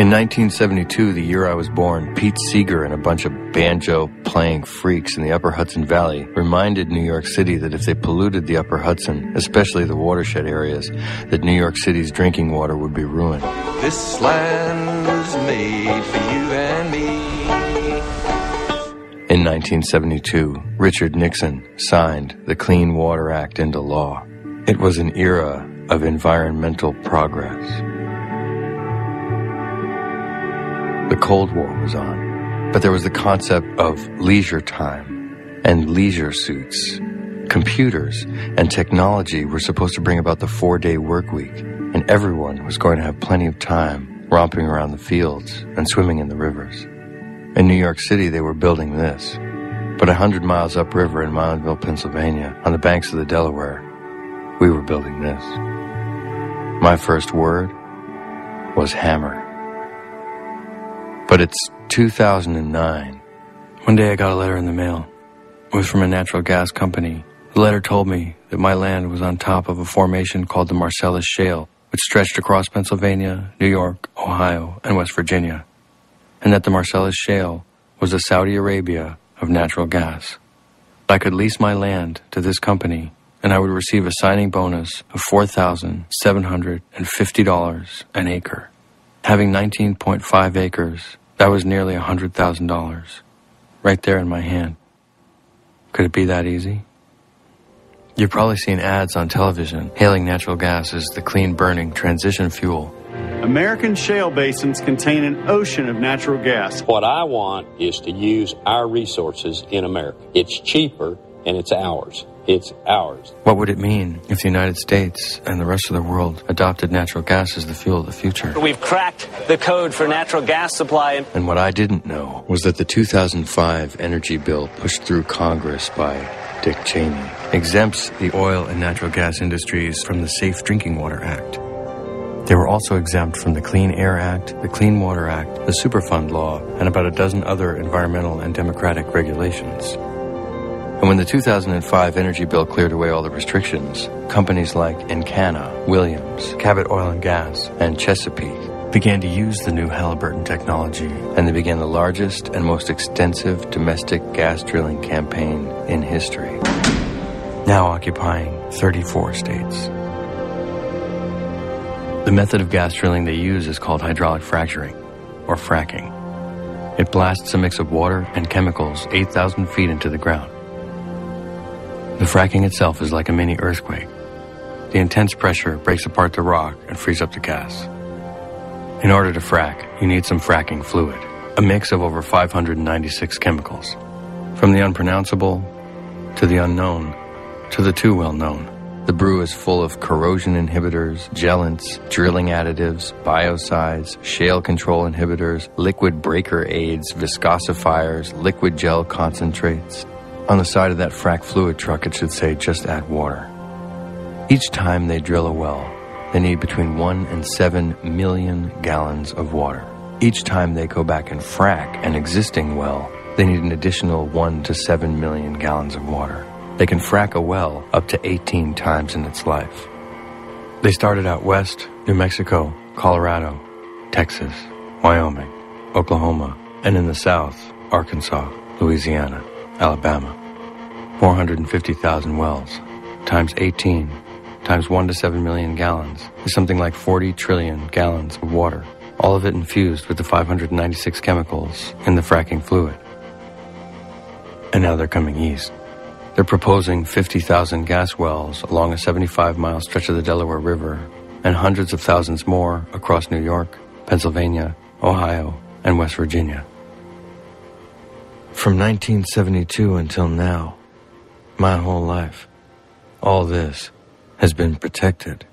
In 1972, the year I was born, Pete Seeger and a bunch of banjo-playing freaks in the Upper Hudson Valley reminded New York City that if they polluted the Upper Hudson, especially the watershed areas, that New York City's drinking water would be ruined. This land was made for you and me. In 1972, Richard Nixon signed the Clean Water Act into law. It was an era of environmental progress. The Cold War was on, but there was the concept of leisure time and leisure suits. Computers and technology were supposed to bring about the 4-day work week, and everyone was going to have plenty of time romping around the fields and swimming in the rivers. In New York City, they were building this, but 100 miles upriver in Milanville, Pennsylvania, on the banks of the Delaware, we were building this. My first word was hammer. But it's 2009. One day I got a letter in the mail. It was from a natural gas company. The letter told me that my land was on top of a formation called the Marcellus Shale, which stretched across Pennsylvania, New York, Ohio, and West Virginia, and that the Marcellus Shale was the Saudi Arabia of natural gas. I could lease my land to this company, and I would receive a signing bonus of $4,750 an acre. Having 19.5 acres, that was nearly $100,000, right there in my hand. Could it be that easy? You've probably seen ads on television hailing natural gas as the clean-burning transition fuel. American shale basins contain an ocean of natural gas. What I want is to use our resources in America. It's cheaper and it's ours. It's ours. What would it mean if the United States and the rest of the world adopted natural gas as the fuel of the future? We've cracked the code for natural gas supply. And what I didn't know was that the 2005 energy bill pushed through Congress by Dick Cheney exempts the oil and natural gas industries from the Safe Drinking Water Act. They were also exempt from the Clean Air Act, the Clean Water Act, the Superfund Law, and about a dozen other environmental and democratic regulations. And when the 2005 energy bill cleared away all the restrictions, companies like Encana, Williams, Cabot Oil and Gas, and Chesapeake began to use the new Halliburton technology, and they began the largest and most extensive domestic gas drilling campaign in history, now occupying 34 states. The method of gas drilling they use is called hydraulic fracturing, or fracking. It blasts a mix of water and chemicals 8,000 feet into the ground. The fracking itself is like a mini earthquake. The intense pressure breaks apart the rock and frees up the gas. In order to frack, you need some fracking fluid, a mix of over 596 chemicals. From the unpronounceable, to the unknown, to the too well-known. The brew is full of corrosion inhibitors, gelants, drilling additives, biocides, shale control inhibitors, liquid breaker aids, viscosifiers, liquid gel concentrates. On the side of that frac fluid truck, it should say, just add water. Each time they drill a well, they need between 1 and 7 million gallons of water. Each time they go back and frac an existing well, they need an additional 1 to 7 million gallons of water. They can frac a well up to 18 times in its life. They started out west, New Mexico, Colorado, Texas, Wyoming, Oklahoma, and in the south, Arkansas, Louisiana, Alabama. 450,000 wells, times 18, times 1 to 7 million gallons, is something like 40 trillion gallons of water, all of it infused with the 596 chemicals in the fracking fluid. And now they're coming east. They're proposing 50,000 gas wells along a 75-mile stretch of the Delaware River and hundreds of thousands more across New York, Pennsylvania, Ohio, and West Virginia. From 1972 until now, my whole life, all this has been protected.